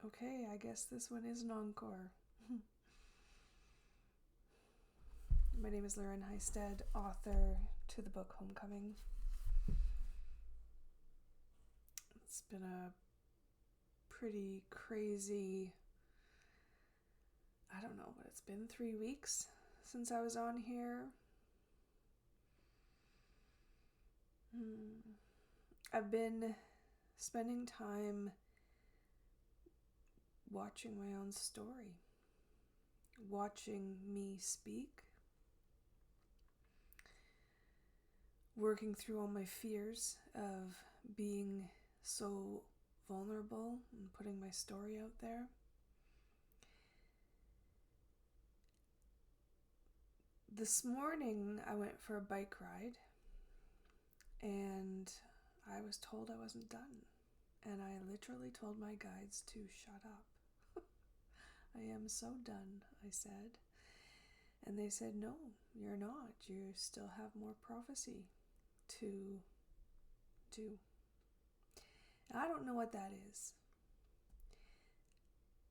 Okay, I guess this one is an encore. My name is Lauren Heistad, author to the book Homecoming. It's been a pretty crazy, I don't know what it's been, 3 weeks since I was on here. I've been spending time watching my own story, watching me speak, working through all my fears of being so vulnerable and putting my story out there. This morning I went for a bike ride and I was told I wasn't done, and I literally told my guides to shut up. I am so done, I said. And they said, no, you're not. You still have more prophecy to do. And I don't know what that is,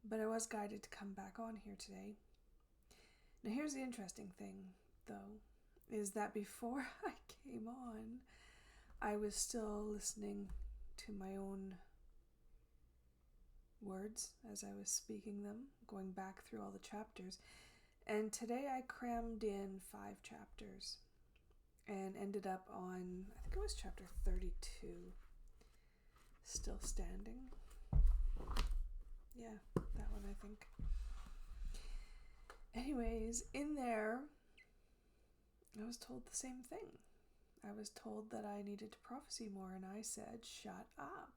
but I was guided to come back on here today. Now here's the interesting thing, though, is that before I came on, I was still listening to my own words as I was speaking them, going back through all the chapters. And today I crammed in 5 chapters and ended up on, I think it was chapter 32, Still Standing. Yeah, that one, I think. Anyways, in there, I was told the same thing. I was told that I needed to prophesy more, and I said, shut up.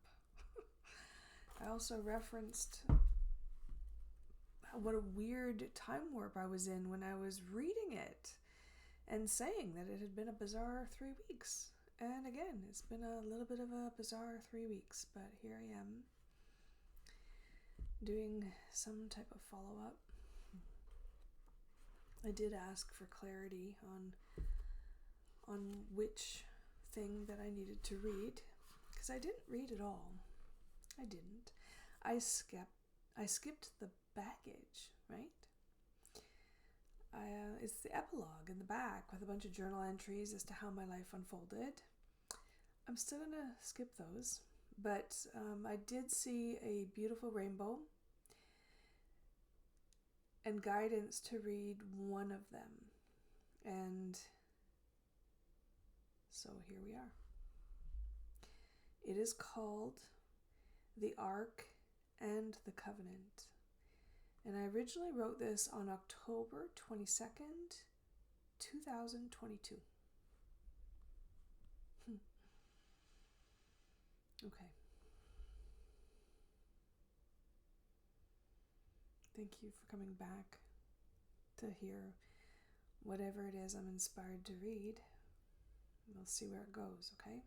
I also referenced what a weird time warp I was in when I was reading it and saying that it had been a bizarre 3 weeks. And again, it's been a little bit of a bizarre 3 weeks, but here I am doing some type of follow-up. I did ask for clarity on which thing that I needed to read, because I didn't read it all. I didn't. I skipped the baggage, right? It's the epilogue in the back with a bunch of journal entries as to how my life unfolded. I'm still going to skip those, but I did see a beautiful rainbow and guidance to read one of them. And so here we are. It is called The Ark and the Covenant. And I originally wrote this on October 22nd, 2022. Okay. Thank you for coming back to hear whatever it is I'm inspired to read. We'll see where it goes, okay?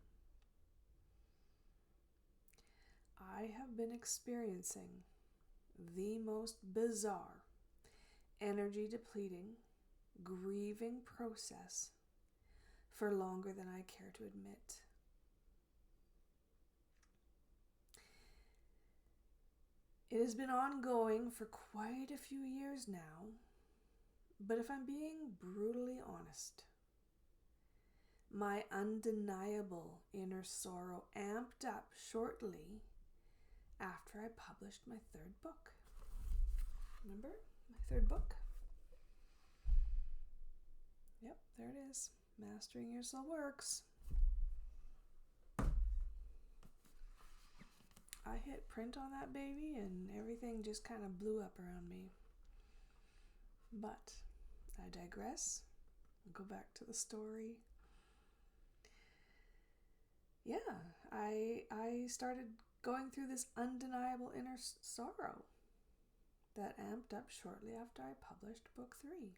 I have been experiencing the most bizarre, energy depleting, grieving process for longer than I care to admit. It has been ongoing for quite a few years now, but if I'm being brutally honest, my undeniable inner sorrow amped up shortly after I published my 3rd book. Remember my 3rd book? Yep, there it is. Mastering Your Soul Works. I hit print on that baby and everything just kind of blew up around me. But I digress. I'll go back to the story. Yeah, I started going through this undeniable inner sorrow that amped up shortly after I published book 3.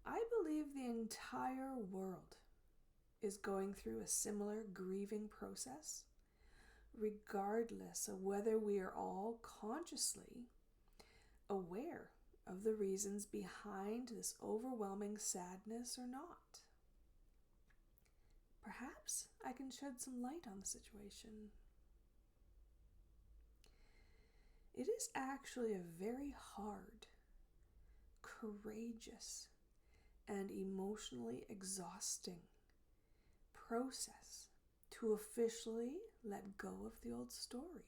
I believe the entire world is going through a similar grieving process, regardless of whether we are all consciously aware of the reasons behind this overwhelming sadness or not. Perhaps I can shed some light on the situation. It is actually a very hard, courageous, and emotionally exhausting process to officially let go of the old story.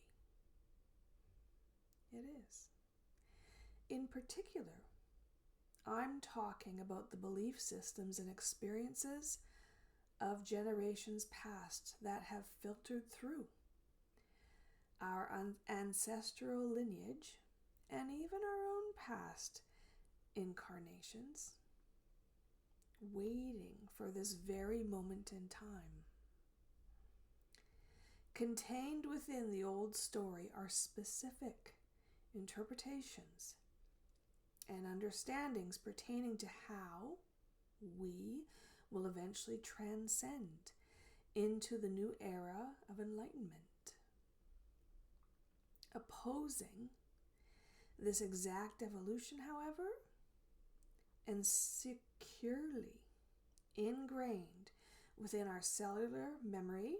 It is. In particular, I'm talking about the belief systems and experiences of generations past that have filtered through our ancestral lineage and even our own past incarnations, waiting for this very moment in time. Contained within the old story are specific interpretations and understandings pertaining to how we will eventually transcend into the new era of enlightenment. Opposing this exact evolution, however, and securely ingrained within our cellular memory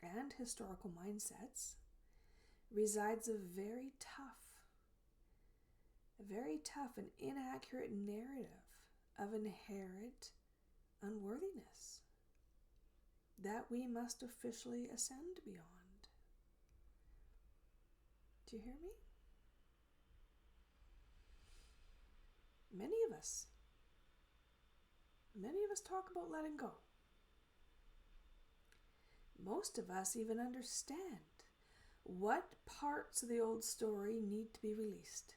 and historical mindsets, resides a very tough and inaccurate narrative of inherent unworthiness that we must officially ascend beyond. Do you hear me? Many of us talk about letting go. Most of us even understand what parts of the old story need to be released.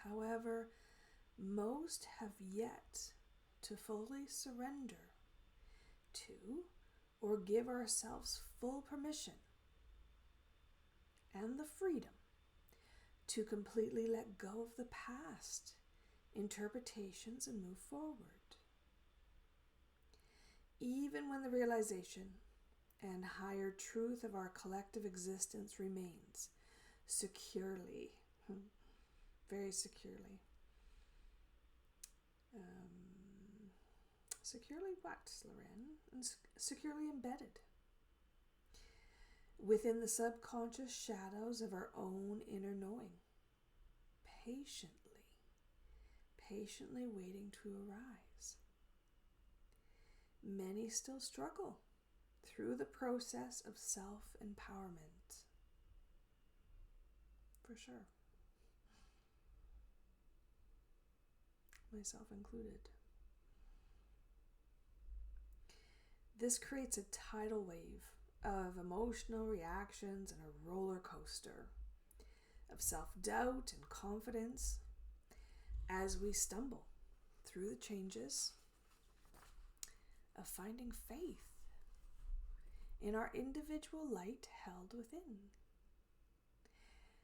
However, most have yet to fully surrender to or give ourselves full permission and the freedom to completely let go of the past interpretations and move forward. Even when the realization and higher truth of our collective existence remains securely, very securely. Securely what, Lorraine? Securely embedded within the subconscious shadows of our own inner knowing, patiently waiting to arise. Many still struggle through the process of self-empowerment, for sure. Myself included. This creates a tidal wave of emotional reactions and a roller coaster of self-doubt and confidence as we stumble through the changes of finding faith in our individual light held within.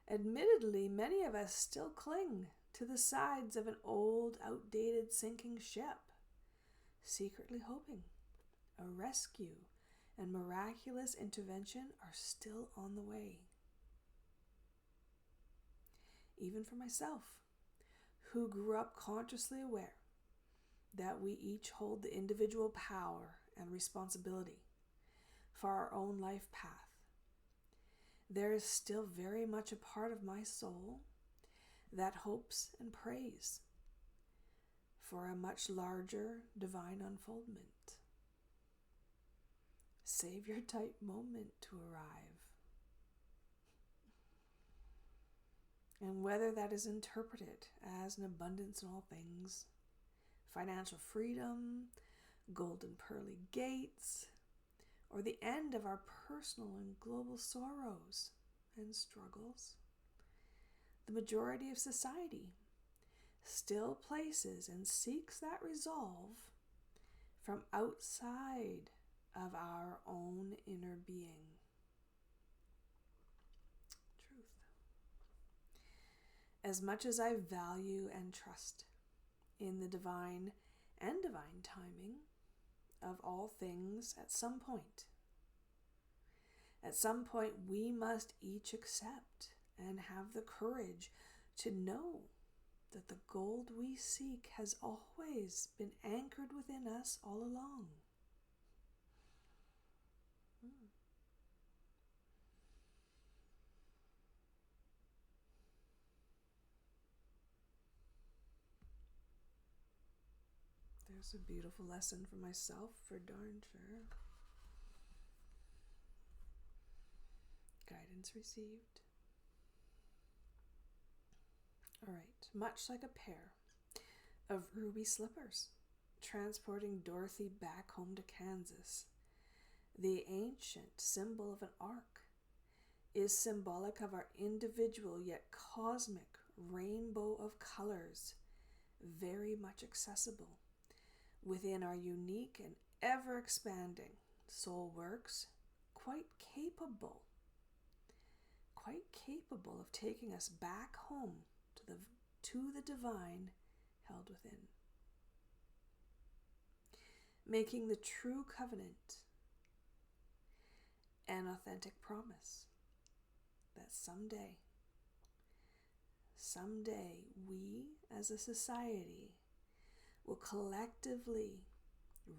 Admittedly, many of us still cling to the sides of an old, outdated, sinking ship, secretly hoping a rescue and miraculous intervention are still on the way. Even for myself, who grew up consciously aware that we each hold the individual power and responsibility for our own life path, there is still very much a part of my soul that hopes and prays for a much larger divine unfoldment. Savior-type moment to arrive. And whether that is interpreted as an abundance in all things, financial freedom, golden pearly gates, or the end of our personal and global sorrows and struggles, the majority of society still places and seeks that resolve from outside of our own inner being. Truth. As much as I value and trust in the divine and divine timing of all things, at some point we must each accept and have the courage to know that the gold we seek has always been anchored within us all along. There's a beautiful lesson for myself, for darn sure. Guidance received. All right, much like a pair of ruby slippers transporting Dorothy back home to Kansas, the ancient symbol of an ark is symbolic of our individual yet cosmic rainbow of colors, very much accessible within our unique and ever-expanding soul works, quite capable of taking us back home to the divine held within. Making the true covenant an authentic promise that someday we as a society will collectively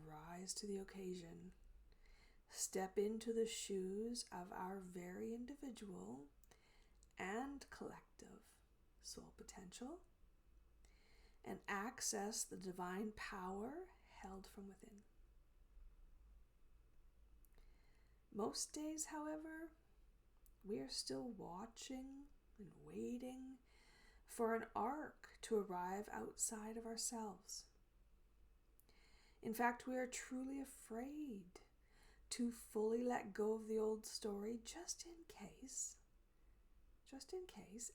rise to the occasion, step into the shoes of our very individual and collective soul potential, and access the divine power held from within. Most days, however, we are still watching and waiting for an ark to arrive outside of ourselves. In fact, we are truly afraid to fully let go of the old story just in case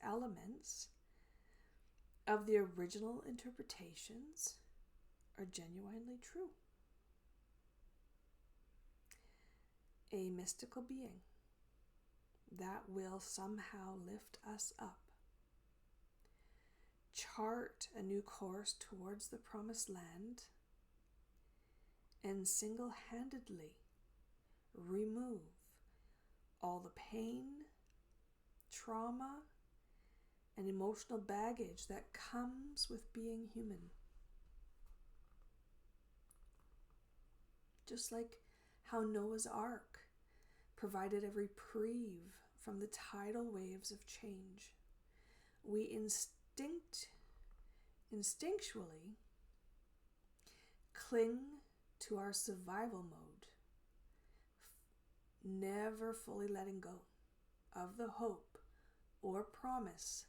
elements of the original interpretations are genuinely true. A mystical being that will somehow lift us up, chart a new course towards the promised land, and single-handedly remove all the pain, trauma, and emotional baggage that comes with being human. Just like how Noah's Ark provided a reprieve from the tidal waves of change, we instinctually cling to our survival mode, never fully letting go of the hope or promise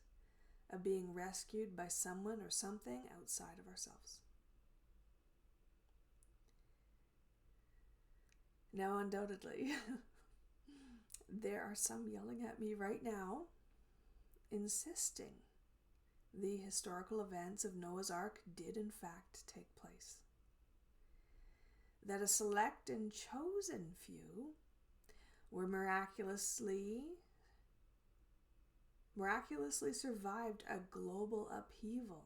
of being rescued by someone or something outside of ourselves. Now, undoubtedly, there are some yelling at me right now, insisting the historical events of Noah's Ark did in fact take place. That a select and chosen few were miraculously survived a global upheaval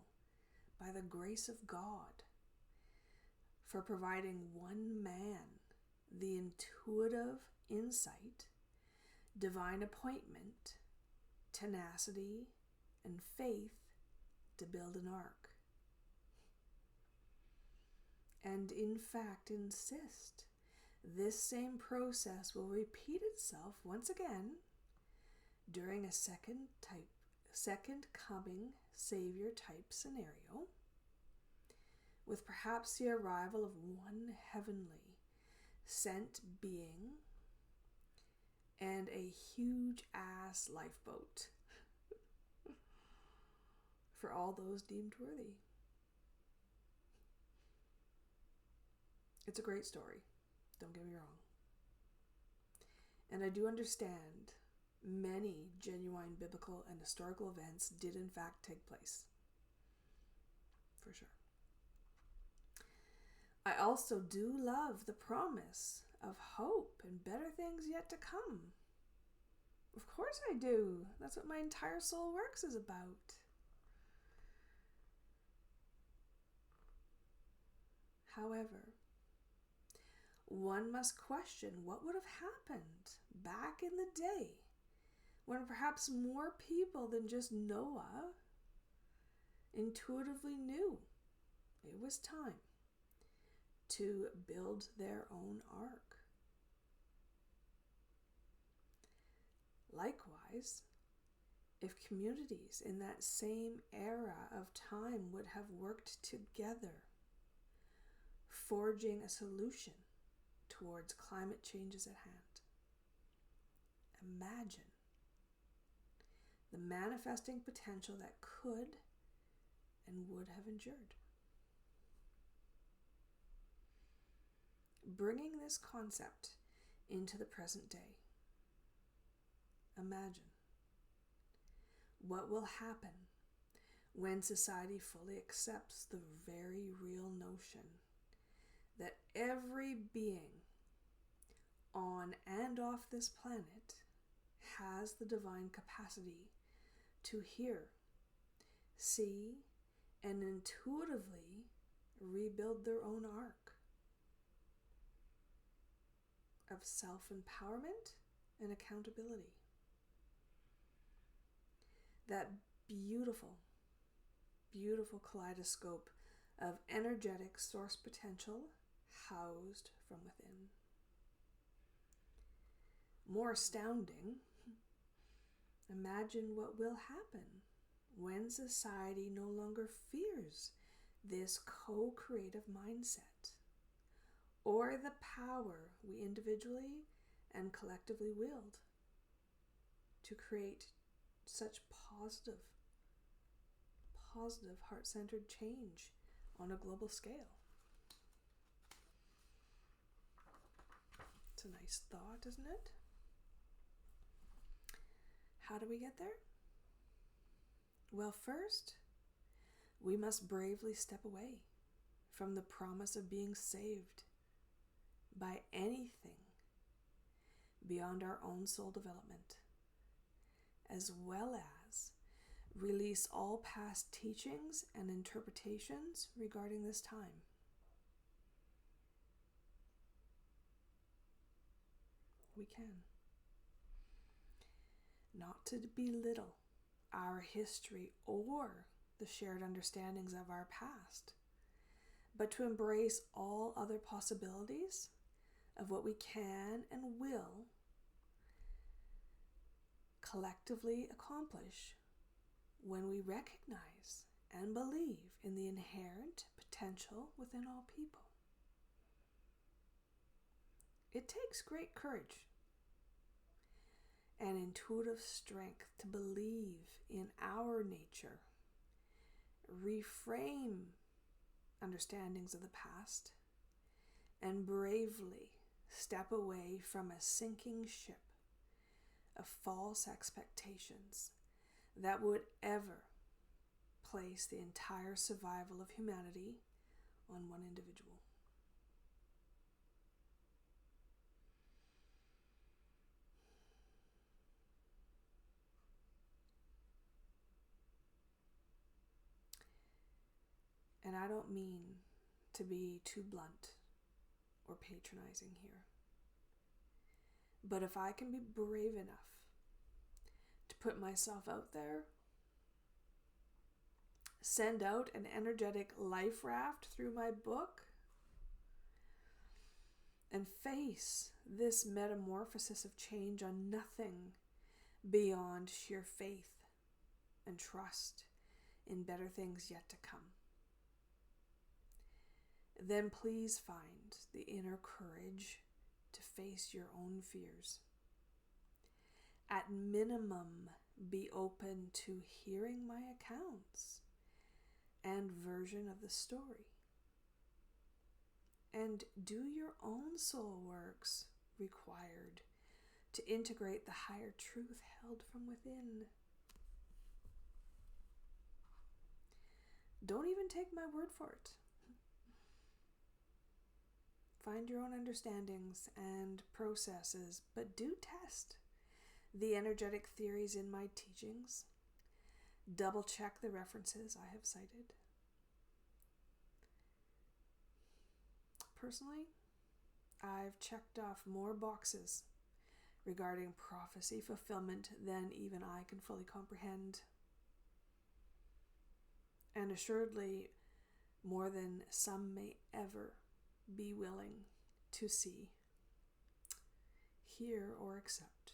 by the grace of God for providing one man the intuitive insight, divine appointment, tenacity, and faith to build an ark. And in fact insist this same process will repeat itself once again during a second coming Savior type scenario, with perhaps the arrival of one heavenly sent being and a huge ass lifeboat for all those deemed worthy. It's a great story, don't get me wrong. And I do understand many genuine biblical and historical events did in fact take place. For sure. I also do love the promise of hope and better things yet to come. Of course I do. That's what my entire soul works is about. However, one must question what would have happened back in the day when perhaps more people than just Noah intuitively knew it was time to build their own ark. Likewise, if communities in that same era of time would have worked together, forging a solution towards climate changes at hand. Imagine the manifesting potential that could and would have endured. Bringing this concept into the present day, imagine what will happen when society fully accepts the very real notion that every being on and off this planet has the divine capacity to hear, see, and intuitively rebuild their own arc of self-empowerment and accountability. That beautiful, beautiful kaleidoscope of energetic source potential housed from within. More astounding, imagine what will happen when society no longer fears this co-creative mindset or the power we individually and collectively wield to create such positive, heart-centered change on a global scale. It's a nice thought, isn't it? How do we get there? Well, first, we must bravely step away from the promise of being saved by anything beyond our own soul development, as well as release all past teachings and interpretations regarding this time. We can. Not to belittle our history or the shared understandings of our past, but to embrace all other possibilities of what we can and will collectively accomplish when we recognize and believe in the inherent potential within all people. It takes great courage and intuitive strength to believe in our nature, reframe understandings of the past, and bravely step away from a sinking ship of false expectations that would ever place the entire survival of humanity on one individual. And I don't mean to be too blunt or patronizing here, but if I can be brave enough to put myself out there, send out an energetic life raft through my book, and face this metamorphosis of change on nothing beyond sheer faith and trust in better things yet to come, then please find the inner courage to face your own fears. At minimum, be open to hearing my accounts and version of the story. And do your own soul works required to integrate the higher truth held from within. Don't even take my word for it. Find your own understandings and processes, but do test the energetic theories in my teachings. Double check the references I have cited. Personally, I've checked off more boxes regarding prophecy fulfillment than even I can fully comprehend. And assuredly, more than some may ever be willing to see, hear, or accept.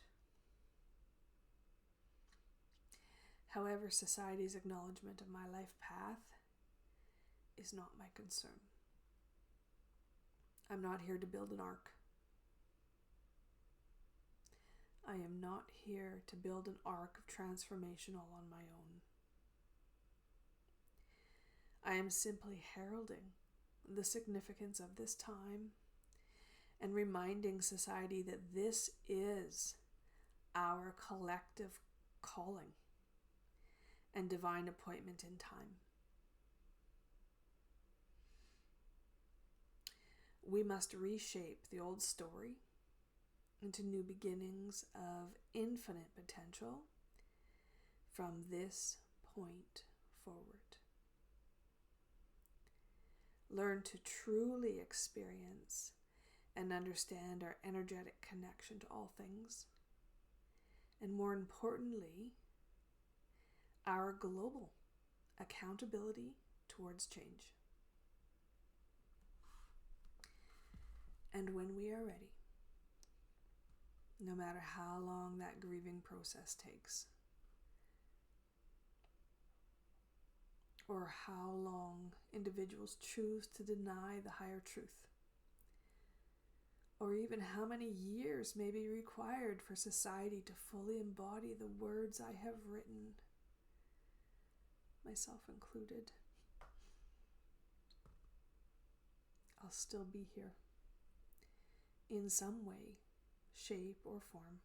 However, society's acknowledgement of my life path is not my concern. I'm not here to build an ark. I am not here to build an ark of transformational on my own. I am simply heralding the significance of this time and reminding society that this is our collective calling and divine appointment in time. We must reshape the old story into new beginnings of infinite potential from this point forward. Learn to truly experience and understand our energetic connection to all things, and more importantly, our global accountability towards change. And when we are ready, no matter how long that grieving process takes, or how long individuals choose to deny the higher truth, or even how many years may be required for society to fully embody the words I have written, myself included, I'll still be here in some way, shape, or form,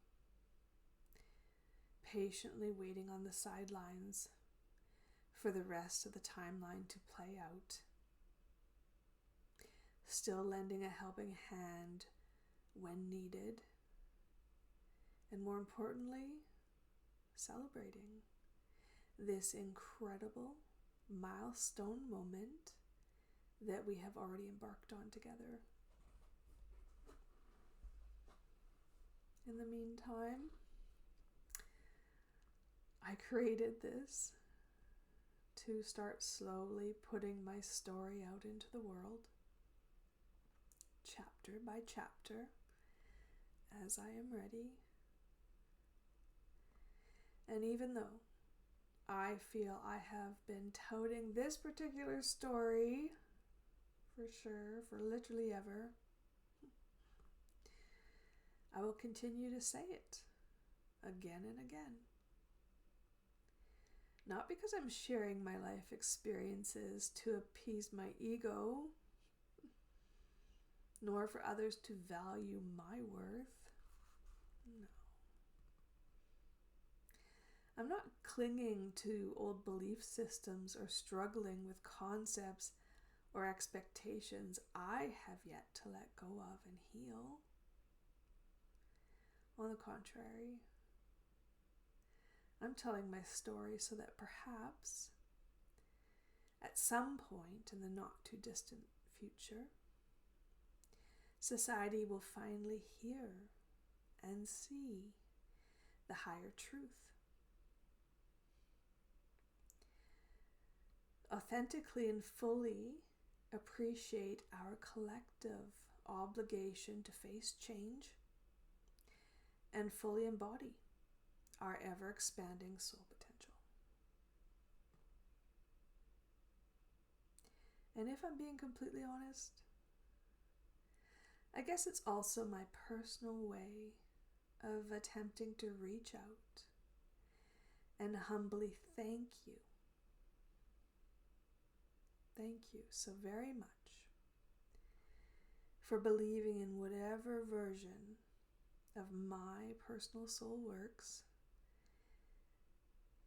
patiently waiting on the sidelines for the rest of the timeline to play out, still lending a helping hand when needed, and more importantly, celebrating this incredible milestone moment that we have already embarked on together. In the meantime, I created this to start slowly putting my story out into the world, chapter by chapter, as I am ready. And even though I feel I have been touting this particular story for sure, for literally ever, I will continue to say it again and again. Not because I'm sharing my life experiences to appease my ego, nor for others to value my worth. No. I'm not clinging to old belief systems or struggling with concepts or expectations I have yet to let go of and heal. On the contrary, I'm telling my story so that perhaps at some point in the not too distant future, society will finally hear and see the higher truth. Authentically and fully appreciate our collective obligation to face change and fully embody our ever-expanding soul potential. And if I'm being completely honest, I guess it's also my personal way of attempting to reach out and humbly thank you. Thank you so very much for believing in whatever version of my personal soul works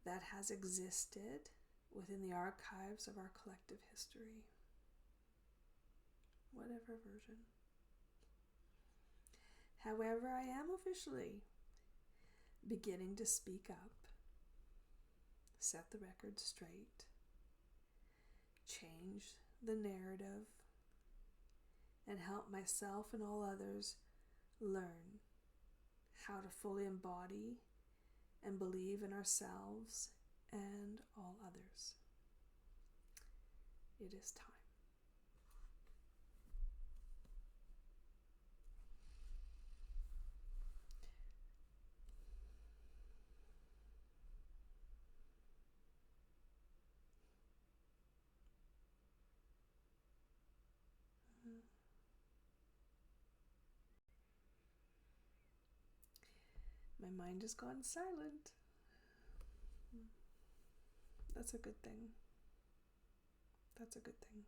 that has existed within the archives of our collective history. Whatever version. However, I am officially beginning to speak up, set the record straight, change the narrative, and help myself and all others learn how to fully embody and believe in ourselves and all others. It is time. My mind has gone silent. That's a good thing. That's a good thing.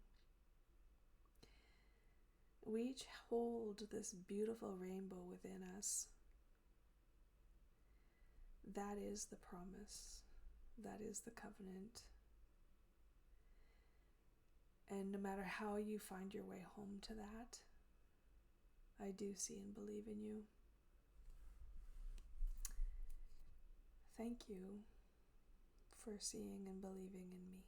We each hold this beautiful rainbow within us. That is the promise. That is the covenant. And no matter how you find your way home to that, I do see and believe in you. Thank you for seeing and believing in me.